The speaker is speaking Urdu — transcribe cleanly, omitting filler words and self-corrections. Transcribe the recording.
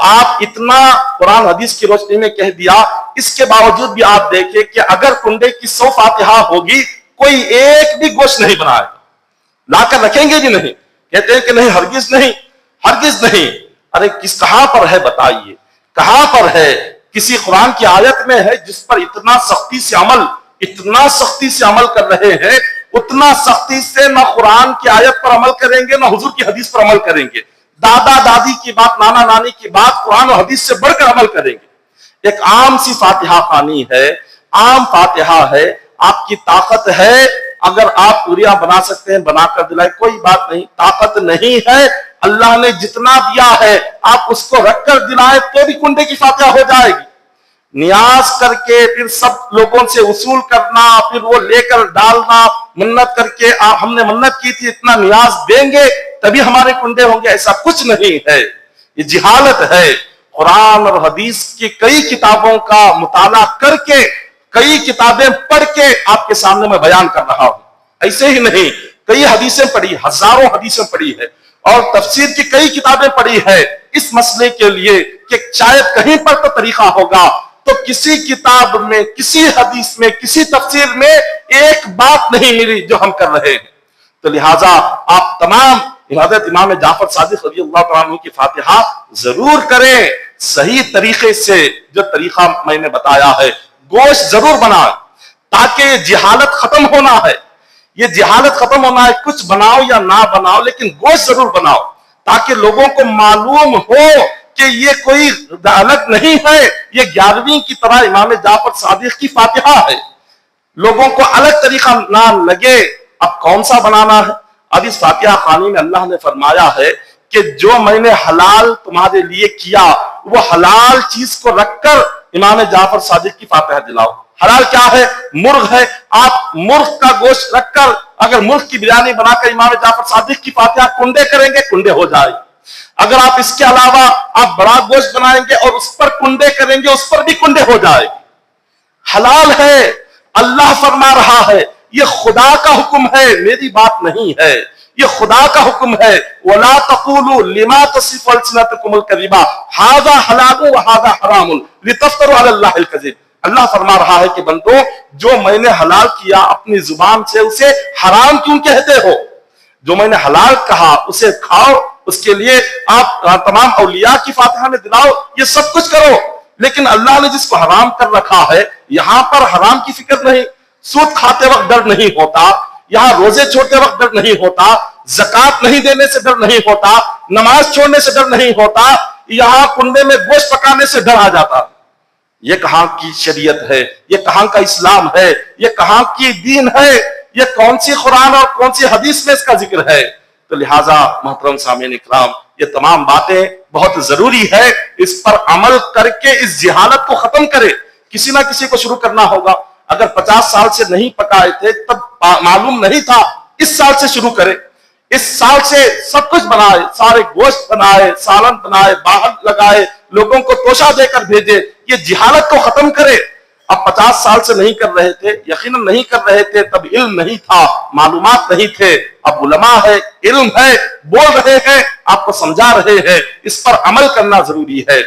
آپ اتنا قرآن حدیث کی روشنی میں کہہ دیا، اس کے باوجود بھی آپ دیکھیں کہ اگر کنڈے کی 100 فاتحہ ہوگی کوئی ایک بھی گوشت نہیں بنائے گا، لا کر رکھیں گے بھی نہیں، کہتے ہیں کہ نہیں ہرگز نہیں، ہرگز نہیں۔ ارے کہاں پر ہے بتائیے، کہاں پر ہے؟ کسی قرآن کی آیت میں ہے جس پر اتنا سختی سے عمل کر رہے ہیں، اتنا سختی سے نہ قرآن کی آیت پر عمل کریں گے نہ حضور کی حدیث پر عمل کریں گے، دادا دادی کی بات، نانا نانی کی بات قرآن و حدیث سے بڑھ کر عمل کریں گے۔ ایک عام سی فاتحہ خوانی ہے، عام فاتحہ ہے، آپ کی طاقت ہے، اگر آپ پوریاں بنا سکتے ہیں بنا کر دلائیں، کوئی بات نہیں، طاقت نہیں ہے، اللہ نے جتنا دیا ہے آپ اس کو رکھ کر دلائیں تو بھی کنڈے کی فاتحہ ہو جائے گی۔ نیاز کر کے پھر سب لوگوں سے وصول کرنا، پھر وہ لے کر ڈالنا، منت کر کے ہم نے منت کی تھی اتنا نیاز دیں گے تبھی ہمارے کنڈے ہوں گے، ایسا کچھ نہیں ہے، یہ جہالت ہے۔ قرآن اور حدیث کی کئی کتابوں کا مطالعہ کر کے، کئی کتابیں پڑھ کے آپ کے سامنے میں بیان کر رہا ہوں، ایسے ہی نہیں، کئی حدیثیں پڑھی، ہزاروں حدیثیں پڑھی ہے، اور تفسیر کی کئی کتابیں پڑھی ہے اس مسئلے کے لیے کہ شاید کہیں پر تو طریقہ ہوگا، تو کسی کتاب میں، کسی حدیث میں، کسی تفسیر میں ایک بات نہیں ملی جو ہم کر رہے ہیں۔ تو لہٰذا آپ تمام حضرت امام جعفر صادق رضی اللہ تعالیٰ عنہ کی فاتحہ ضرور کریں، صحیح طریقے سے، جو طریقہ میں نے بتایا ہے، گوشت ضرور بنائیں تاکہ یہ جہالت ختم ہونا ہے، یہ جہالت ختم ہونا ہے، کچھ بناؤ یا نہ بناؤ لیکن گوشت ضرور بناؤ تاکہ لوگوں کو معلوم ہو کہ یہ کوئی الگ نہیں ہے، یہ 11ویں کی طرح امام جعفر صادق کی فاتحہ ہے، لوگوں کو الگ طریقہ نہ لگے۔ اب کون سا بنانا ہے؟ اب اس فاتحہ خوانی میں اللہ نے فرمایا ہے کہ جو میں نے حلال تمہارے لیے کیا وہ حلال چیز کو رکھ کر امام جعفر صادق کی فاتحہ دلاؤ۔ حلال کیا ہے؟ مرغ ہے، آپ مرغ کا گوشت رکھ کر اگر مرغ کی بریانی بنا کر امام جعفر صادق کی فاتحہ کنڈے کریں گے، کنڈے ہو جائے۔ اگر آپ اس کے علاوہ آپ بڑا گوشت بنائیں گے اور اس پر کنڈے کریں گے، اس پر بھی کنڈے ہو جائے گی۔ حلال ہے، اللہ فرما رہا ہے، یہ خدا کا حکم ہے، میری بات نہیں ہے، یہ خدا کا حکم ہے۔ وَلَا تَقُولُوا لِمَا تَصِفُ أَلْسِنَتُكُمُ الْكَذِبَ هَذَا حَلَالٌ وَهَذَا حَرَامٌ لِتَفْتَرُوا عَلَى اللَّهِ الْكَذِبَ۔ اللہ فرما رہا ہے کہ بندو، جو میں نے حلال کیا اپنی زبان سے اسے حرام کیوں کہتے ہو؟ جو میں نے حلال کہا اسے کھاؤ، اس کے لیے آپ تمام اولیاء کی فاتحہ میں دلاؤ، یہ سب کچھ کرو، لیکن اللہ نے جس کو حرام کر رکھا ہے یہاں پر حرام کی فکر نہیں، سود کھاتے وقت ڈر نہیں ہوتا، یہاں روزے چھوڑتے وقت ڈر نہیں ہوتا، زکوٰۃ نہیں دینے سے ڈر نہیں ہوتا، نماز چھوڑنے سے ڈر نہیں ہوتا، یہاں کنڈے میں گوشت پکانے سے ڈر آ جاتا۔ یہ کہاں کی شریعت ہے؟ یہ کہاں کا اسلام ہے؟ یہ کہاں کی دین ہے؟ یہ کون سی قرآن اور کون سی حدیث میں اس کا ذکر ہے؟ تو لہٰذا محترم سامعین اکرام، یہ تمام باتیں بہت ضروری ہے، اس پر عمل کر کے اس جہالت کو ختم کرے۔ کسی نہ کسی کو شروع کرنا ہوگا، اگر 50 سال سے نہیں پکائے تھے تب معلوم نہیں تھا، اس سال سے شروع کرے، اس سال سے سب کچھ بنائے، سارے گوشت بنائے، سالن بنائے، باہر لگائے، لوگوں کو توشہ دے کر بھیجے، یہ جہالت کو ختم کرے۔ اب 50 سال سے نہیں کر رہے تھے، یقیناً نہیں کر رہے تھے، تب علم نہیں تھا، معلومات نہیں تھے، اب علماء ہے، علم ہے، بول رہے ہیں، آپ کو سمجھا رہے ہیں، اس پر عمل کرنا ضروری ہے۔